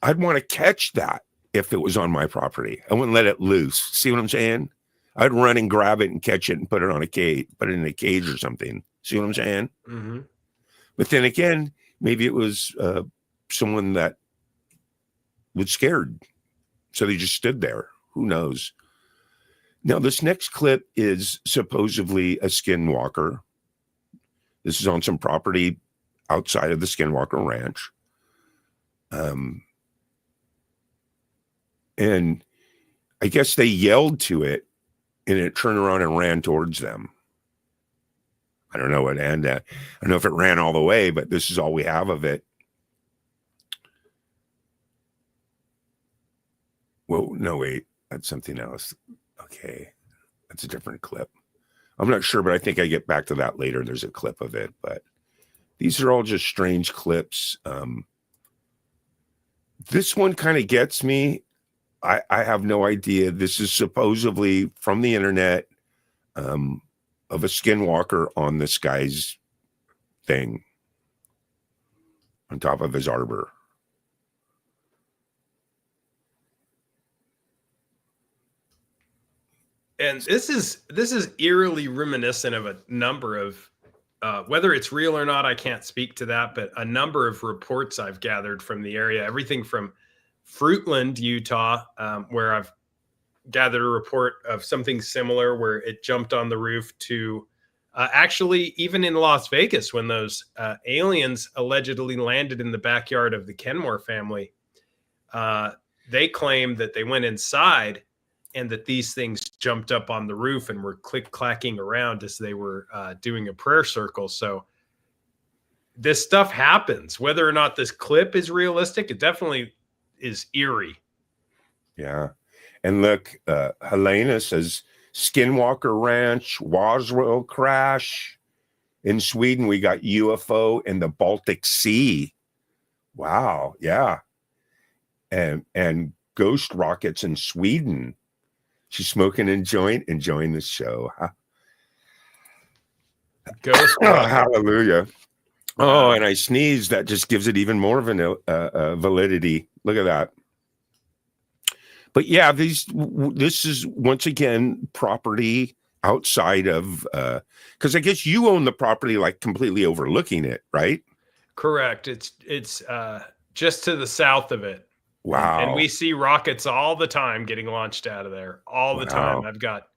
to catch that if it was on my property. I wouldn't let it loose. See what I'm saying? I'd run and grab it and catch it and put it on a cage, put it in a cage or something. See what I'm saying? Mm-hmm. But then again, maybe it was someone that was scared. So they just stood there. Who knows? Now, this next clip is supposedly a skinwalker. This is on some property outside of the Skinwalker Ranch. And I guess they yelled to it and it turned around and ran towards them. I don't know what, and I don't know if it ran all the way, but this is all we have of it. Whoa, no, wait, that's something else. Okay, that's a different clip. I'm not sure, but I think I get back to that later. There's a clip of it, but these are all just strange clips. This one kind of gets me. I have no idea. This is supposedly from the internet of a skinwalker on this guy's thing on top of his arbor. And this is eerily reminiscent of a number of whether it's real or not, I can't speak to that, but a number of reports I've gathered from the area, everything from Fruitland, Utah, where I've gathered a report of something similar where it jumped on the roof, to actually even in Las Vegas when those aliens allegedly landed in the backyard of the Kenmore family. They claim that they went inside and that these things jumped up on the roof and were click-clacking around as they were doing a prayer circle. So this stuff happens. Whether or not this clip is realistic, it definitely is eerie. Yeah. And look, Helena says, Skinwalker Ranch, Roswell crash. In Sweden, we got UFO in the Baltic Sea. Wow. Yeah. And ghost rockets in Sweden. She's smoking a joint, enjoying the show. Ghost rocket. Hallelujah. Wow. Oh, and I sneezed. That just gives it even more of a validity. Look at that. But yeah, this is once again property outside of, because I guess you own the property like completely overlooking it, right? Correct. It's just to the south of it. Wow. And we see rockets all the time getting launched out of there all the time. Wow. I've got,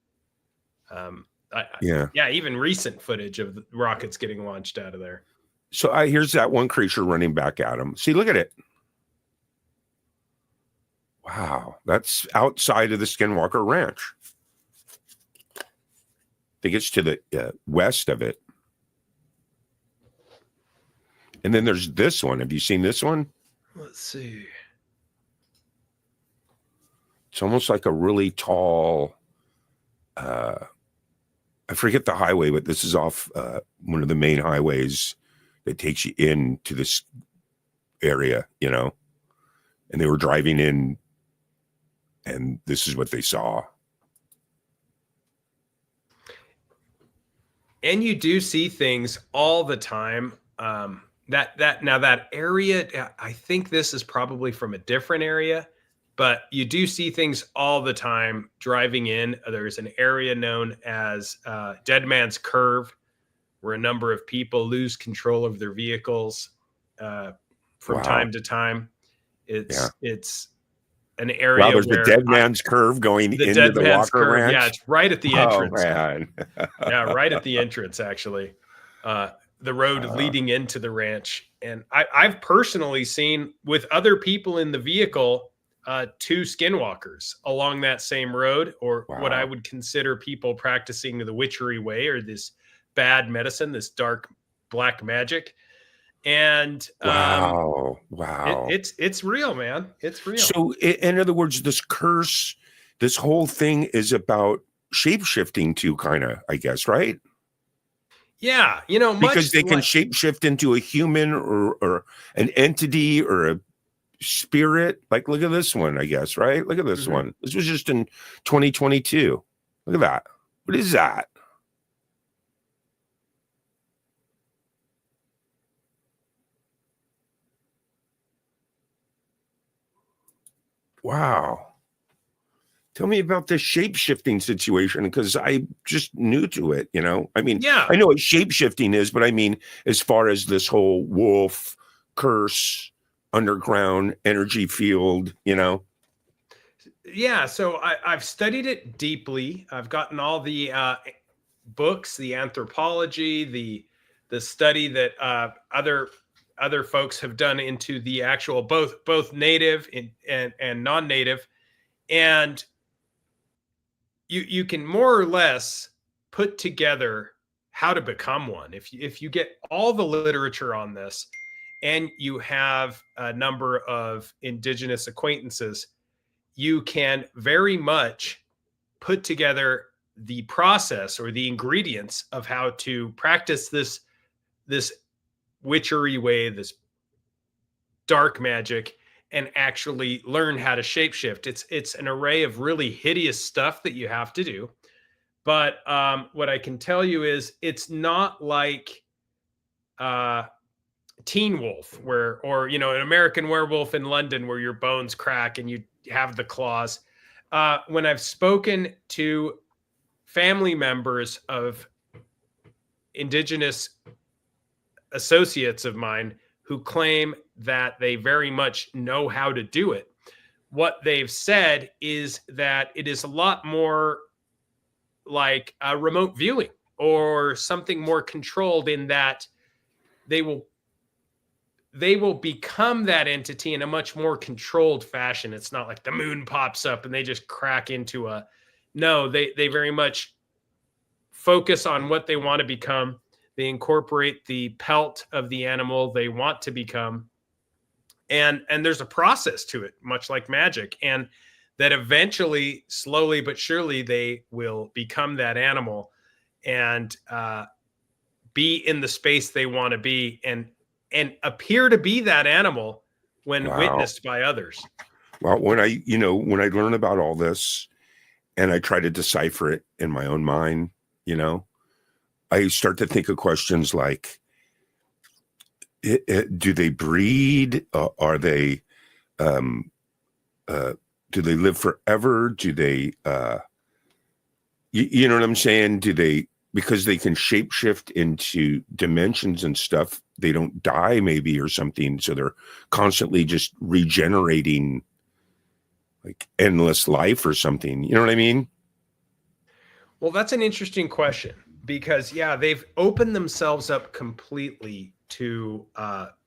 yeah, even recent footage of the rockets getting launched out of there. So here's that one creature running back at him. See, look at it. Wow, that's outside of the Skinwalker Ranch. I think it's to the west of it. And then there's this one. Have you seen this one? Let's see. It's almost like a really tall, I forget the highway, but this is off one of the main highways that takes you into this area, you know, and they were driving in and this is what they saw. And you do see things all the time. That area, I think this is probably from a different area, but you do see things all the time driving in. There's an area known as Dead Man's Curve, where a number of people lose control of their vehicles from time to time. It's an area there's where the Dead Man's Curve going into the Walker Ranch. Yeah, it's right at the entrance. Oh, man. Yeah, right at the entrance, actually. The road leading into the ranch. And I've personally seen with other people in the vehicle, 2 skinwalkers along that same road, or what I would consider people practicing the witchery way, or this bad medicine, this dark black magic. And it's real, man. It's real. So in other words, this curse, this whole thing is about shape-shifting too, kind of, I guess, right? Yeah, you know, because they can shape-shift into a human or an entity or a spirit. Like, look at this one, I guess, right? Look at this one. This was just in 2022. Look at that. What is that? Wow. Tell me about this shape-shifting situation, because I'm just new to it, you know? I mean, I know what shape-shifting is, but I mean, as far as this whole wolf, curse, underground energy field, you know? Yeah, so I've studied it deeply. I've gotten all the books, the anthropology, the study that other folks have done into the actual both native and non-native, and you can more or less put together how to become one if you get all the literature on this, and you have a number of indigenous acquaintances. You can very much put together the process or the ingredients of how to practice this witchery way, this dark magic, and actually learn how to shapeshift. It's an array of really hideous stuff that you have to do. But what I can tell you is it's not like Teen Wolf, or an American Werewolf in London, where your bones crack and you have the claws. When I've spoken to family members of indigenous associates of mine who claim that they very much know how to do it, what they've said is that it is a lot more like a remote viewing or something more controlled, in that they will become that entity in a much more controlled fashion. It's not like the moon pops up and they just crack into they very much focus on what they want to become. They incorporate the pelt of the animal they want to become. And there's a process to it, much like magic. And that eventually, slowly but surely, they will become that animal and be in the space they want to be, and appear to be that animal when witnessed by others. Well, when I learn about all this and I try to decipher it in my own mind, I start to think of questions like, do they breed? Are they, um, do they live forever? Do they, you know what I'm saying? Because they can shapeshift into dimensions and stuff, they don't die maybe or something. So they're constantly just regenerating like endless life or something. You know what I mean? Well, that's an interesting question because, yeah, they've opened themselves up completely to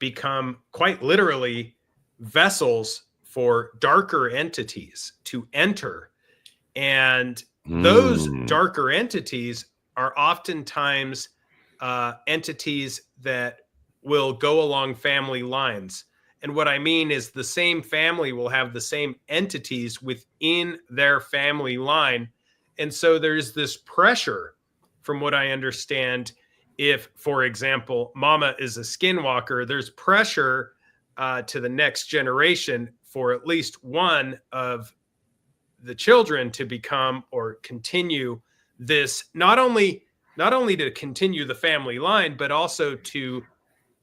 become quite literally vessels for darker entities to enter. And those Mm. darker entities are oftentimes entities that will go along family lines. And what I mean is the same family will have the same entities within their family line. And so there's this pressure, from what I understand. If, for example, mama is a skinwalker, there's pressure to the next generation for at least one of the children to become or continue this, not only to continue the family line, but also to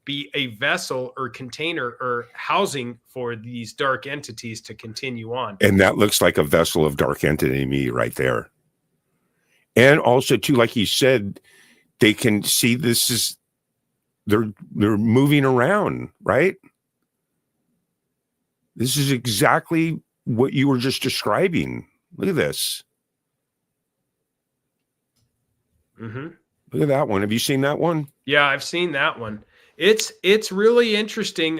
be a vessel or container or housing for these dark entities to continue on. And that looks like a vessel of dark entity to me right there. And also too, like you said, they can see they're moving around, right? This is exactly what you were just describing. Look at this. Mm-hmm. Look at that one. Have you seen that one? Yeah, I've seen that one. It's really interesting.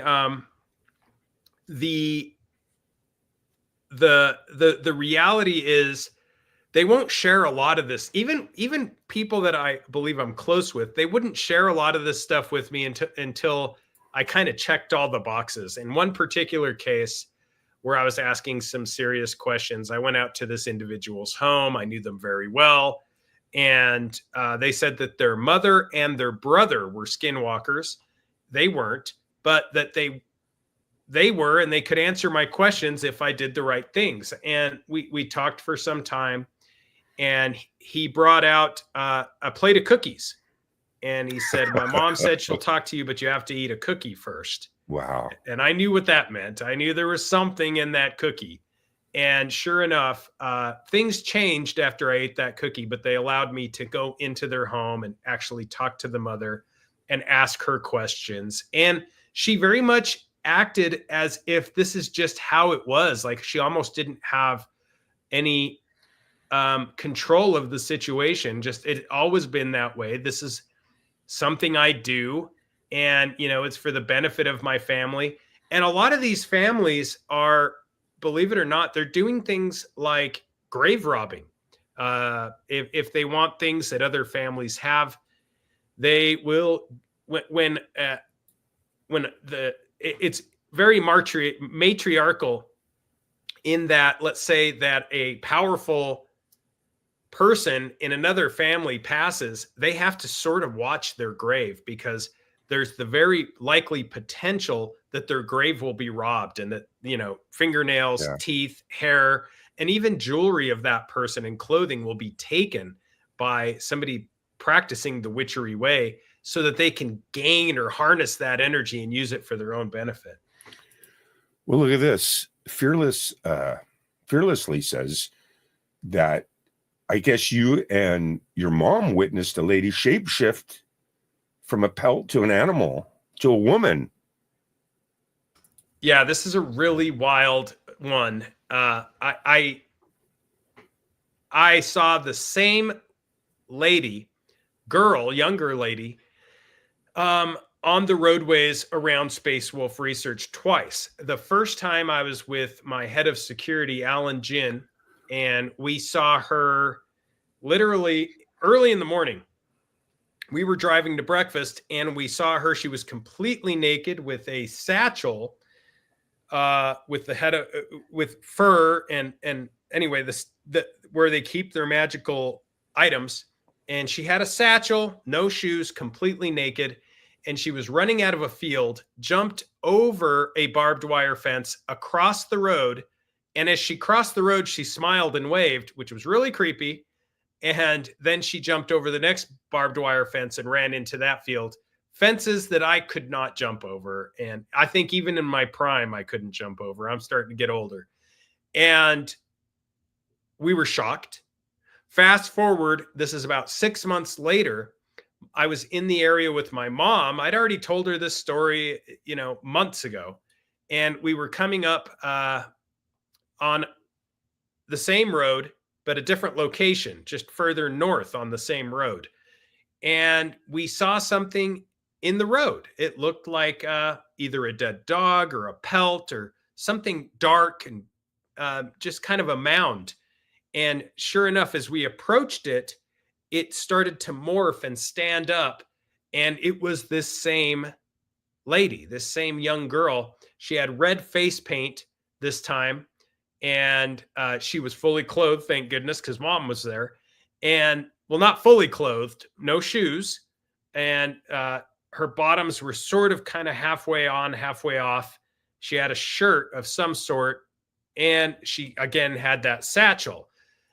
The reality is they won't share a lot of this. Even people that I believe I'm close with, they wouldn't share a lot of this stuff with me until I kind of checked all the boxes. In one particular case where I was asking some serious questions, I went out to this individual's home. I knew them very well. And they said that their mother and their brother were skinwalkers. They weren't, but that they were, and they could answer my questions if I did the right things. And we talked for some time, and he brought out a plate of cookies. And he said, my mom said she'll talk to you, but you have to eat a cookie first. Wow. And I knew what that meant. I knew there was something in that cookie. And sure enough, things changed after I ate that cookie, but they allowed me to go into their home and actually talk to the mother and ask her questions. And she very much acted as if this is just how it was. Like she almost didn't have any control of the situation. Just it always been that way. This is something I do. And, it's for the benefit of my family. And a lot of these families are, believe it or not, they're doing things like grave robbing. If they want things that other families have, they will. It's very matriarchal in that, let's say that a powerful person in another family passes, they have to sort of watch their grave because there's the very likely potential that their grave will be robbed and that, fingernails, teeth, hair, and even jewelry of that person and clothing will be taken by somebody practicing the witchery way so that they can gain or harness that energy and use it for their own benefit. Well, look at this. Fearlessly says that I guess you and your mom witnessed a lady shapeshift from a pelt to an animal to a woman. Yeah, this is a really wild one. I saw the same younger lady, on the roadways around Space Wolf Research twice. The first time I was with my head of security, Alan Jin, and we saw her literally early in the morning. We were driving to breakfast and we saw her. She was completely naked with a satchel, with the head of, with fur and anyway, where they keep their magical items. And she had a satchel, no shoes, completely naked. And she was running out of a field, jumped over a barbed wire fence across the road And as she crossed the road, she smiled and waved, which was really creepy. And then she jumped over the next barbed wire fence and ran into that field. Fences that I could not jump over. And I think even in my prime, I couldn't jump over. I'm starting to get older. And we were shocked. Fast forward, this is about 6 months later. I was in the area with my mom. I'd already told her this story, months ago. And we were coming up on the same road, but a different location, just further north on the same road. And we saw something in the road. It looked like either a dead dog or a pelt or something dark and just kind of a mound. And sure enough, as we approached it, it started to morph and stand up. And it was this same lady, this same young girl. She had red face paint this time. And she was fully clothed, thank goodness, because mom was there. And, well, not fully clothed, no shoes. And her bottoms were sort of kind of halfway on, halfway off. She had a shirt of some sort. And she, again, had that satchel.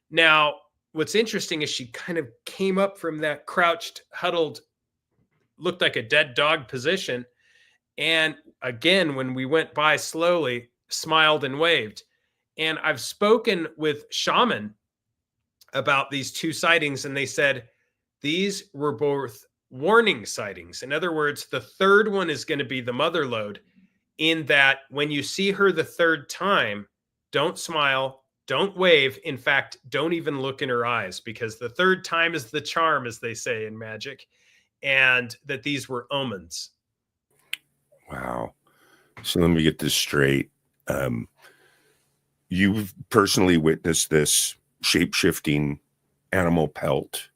Now, what's interesting is she kind of came up from that crouched, huddled, looked like a dead dog position. And again, when we went by slowly, smiled and waved. And I've spoken with shaman about these two sightings, and they said these were both warning sightings. In other words, the third one is going to be the mother lode, in that when you see her the third time, don't smile, don't wave. In fact, don't even look in her eyes, because the third time is the charm, as they say in magic, and that these were omens. Wow. So let me get this straight. You've personally witnessed this shape-shifting animal pelt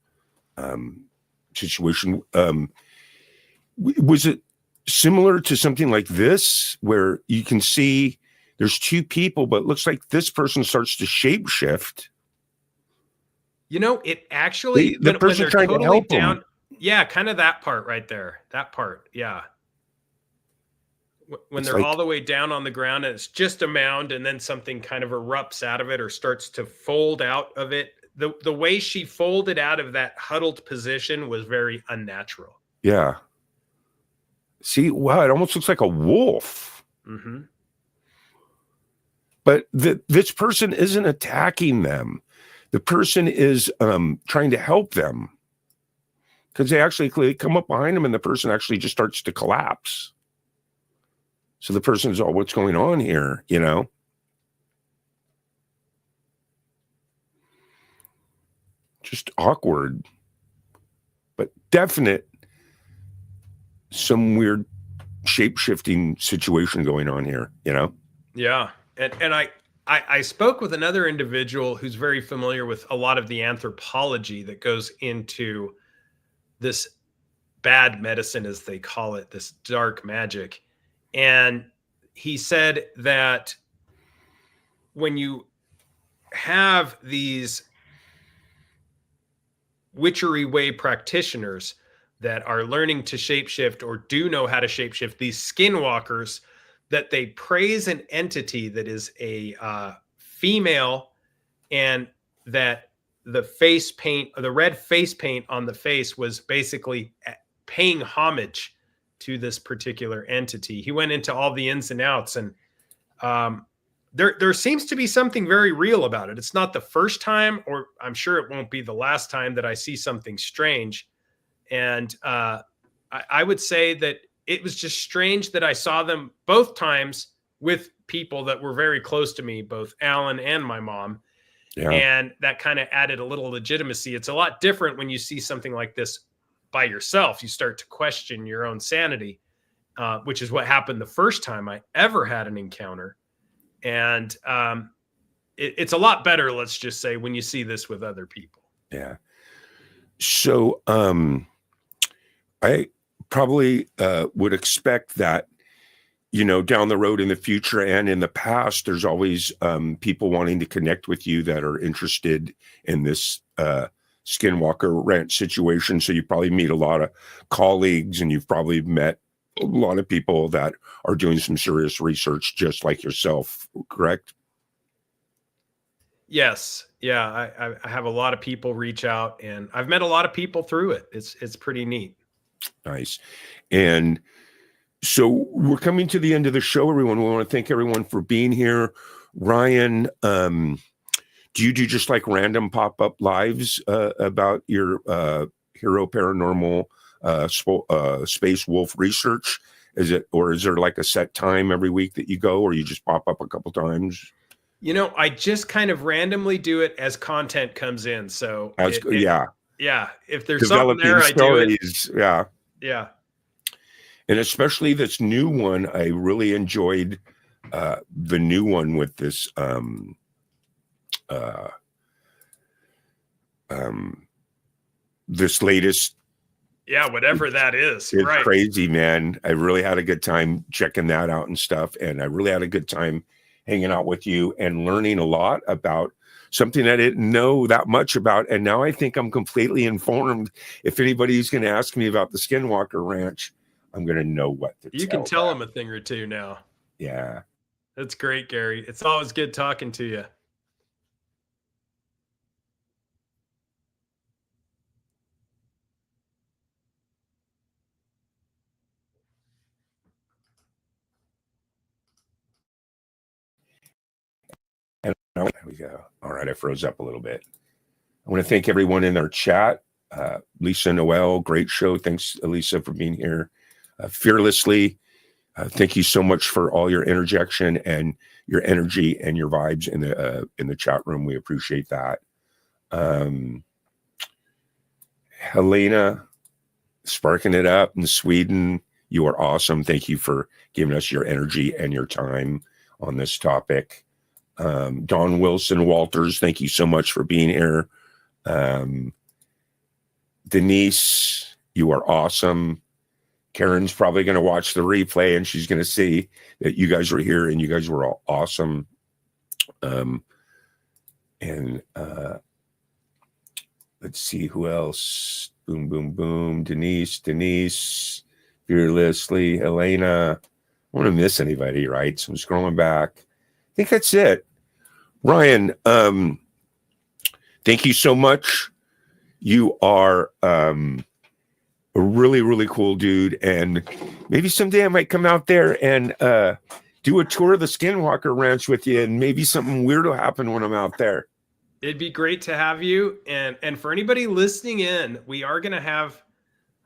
situation. Was it similar to something like this, where you can see there's two people, but it looks like this person starts to shape-shift? It actually, The person they're trying to help down, them. yeah, kind of that part right there. That part, yeah. When It's they're like, all the way down on the ground and it's just a mound, and then something kind of erupts out of it or starts to fold out of it. The way she folded out of that huddled position was very unnatural. yeah. See, wow, it almost looks like a wolf. Mm-hmm. But this person isn't attacking them. The person is trying to help them, because they come up behind them and the person actually just starts to collapse. So the person's, oh, what's going on here? Just awkward, but definite, some weird shape-shifting situation going on here, Yeah. And I spoke with another individual who's very familiar with a lot of the anthropology that goes into this bad medicine, as they call it, this dark magic. And he said that when you have these witchery way practitioners that are learning to shapeshift or do know how to shapeshift, these skinwalkers, that they praise an entity that is a female, and that the face paint, the red face paint on the face, was basically paying homage to this particular entity. He went into all the ins and outs, and there seems to be something very real about it. It's not the first time, or I'm sure it won't be the last time, that I see something strange. And I would say that it was just strange that I saw them both times with people that were very close to me, both Alan and my mom. Yeah. And that kind of added a little legitimacy. It's a lot different when you see something like this by yourself. You start to question your own sanity, which is what happened the first time I ever had an encounter. And it's a lot better, let's just say, when you see this with other people. Yeah. So I probably would expect that, down the road in the future and in the past, there's always people wanting to connect with you that are interested in this Skinwalker Ranch situation. So you probably meet a lot of colleagues, and you've probably met a lot of people that are doing some serious research just like yourself, correct? Yes. Yeah. I have a lot of people reach out, and I've met a lot of people through it. It's pretty neat. Nice. And so we're coming to the end of the show, everyone. We want to thank everyone for being here. Ryan, do you do just like random pop-up lives about your Hero Paranormal Space Wolf research? Is there like a set time every week that you go, or you just pop up a couple times? I just kind of randomly do it as content comes in. So Yeah. If there's Developing something there, stories, I do it. Yeah. Yeah. And especially this new one, I really enjoyed the new one with this this latest. Yeah, whatever that is. It's right. crazy, man. I really had a good time checking that out and stuff. And I really had a good time hanging out with you and learning a lot about something I didn't know that much about. And now I think I'm completely informed. If anybody's going to ask me about the Skinwalker Ranch, I'm going to know what to You can tell them a thing or two now. Yeah. That's great, Gary. It's always good talking to you. And there we go. All right, I froze up a little bit. I want to thank everyone in our chat. Lisa Noel, great show. Thanks, Elisa, for being here. Fearlessly, thank you so much for all your interjection and your energy and your vibes in the chat room. We appreciate that. Helena, sparking it up in Sweden. You are awesome. Thank you for giving us your energy and your time on this topic. Dawn Wilson Walters, thank you so much for being here. Denise, you are awesome. Karen's probably going to watch the replay and she's going to see that you guys were here and you guys were all awesome. Let's see who else. Boom, boom, boom. Denise, Fearlessly, Helena. I don't want to miss anybody, right? So I'm scrolling back. I think that's it. Ryan, thank you so much. You are a really, really cool dude. And maybe someday I might come out there and do a tour of the Skinwalker Ranch with you, and maybe something weird will happen when I'm out there. It'd be great to have you. And for anybody listening in, we are going to have,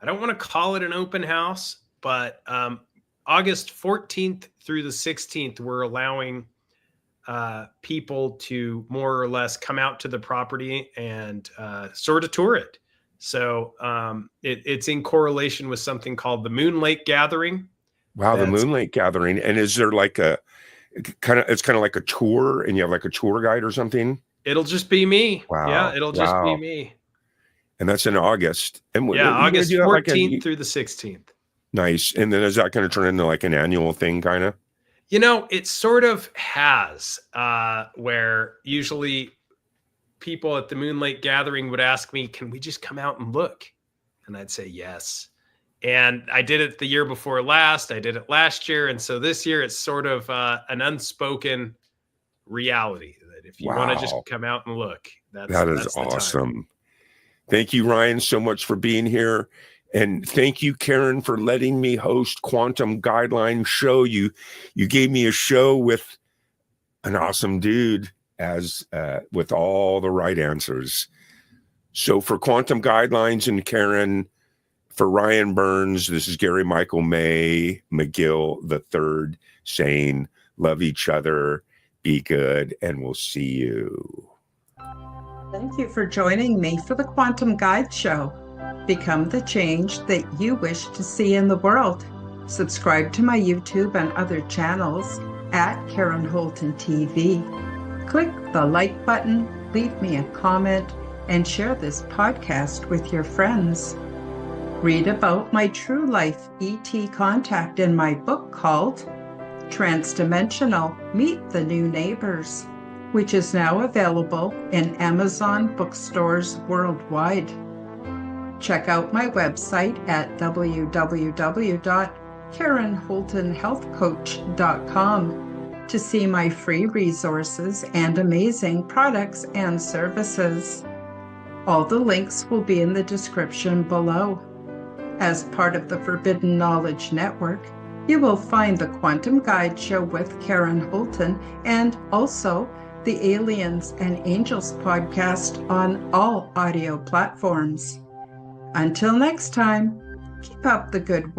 I don't want to call it an open house, but August 14th through the 16th, we're allowing people to more or less come out to the property and sort of tour it. So it's in correlation with something called the Moon Lake Gathering. Wow, the Moon Lake Gathering. And is there like it's kind of like a tour, and you have like a tour guide or something? It'll just be me. Wow. Yeah, it'll just be me. And that's in August. And August 14th through the 16th. Nice. And then is that going to turn into like an annual thing, kind of? It sort of has, where usually people at the Moon Lake Gathering would ask me, can we just come out and look? And I'd say yes. And I did it the year before last. I did it last year. And so this year it's sort of an unspoken reality that if you want to just come out and look, that is awesome. Thank you, Ryan, so much for being here. And thank you, Karen, for letting me host Quantum Guideline Show. You gave me a show with an awesome dude with all the right answers. So for Quantum Guidelines and Karen, for Ryan Burns, this is Gary Michael May-McGill III saying, love each other, be good, and we'll see you. Thank you for joining me for the Quantum Guide Show. Become the change that you wish to see in the world. Subscribe to my YouTube and other channels at Karen Holton TV. Click the like button, leave me a comment, and share this podcast with your friends. Read about my true life ET contact in my book called Transdimensional: Meet the New Neighbors, which is now available in Amazon bookstores worldwide. Check out my website at www.KarenHoltonHealthCoach.com to see my free resources and amazing products and services. All the links will be in the description below. As part of the Forbidden Knowledge Network, you will find the Quantum Guide Show with Karen Holton and also the Aliens and Angels podcast on all audio platforms. Until next time, keep up the good work.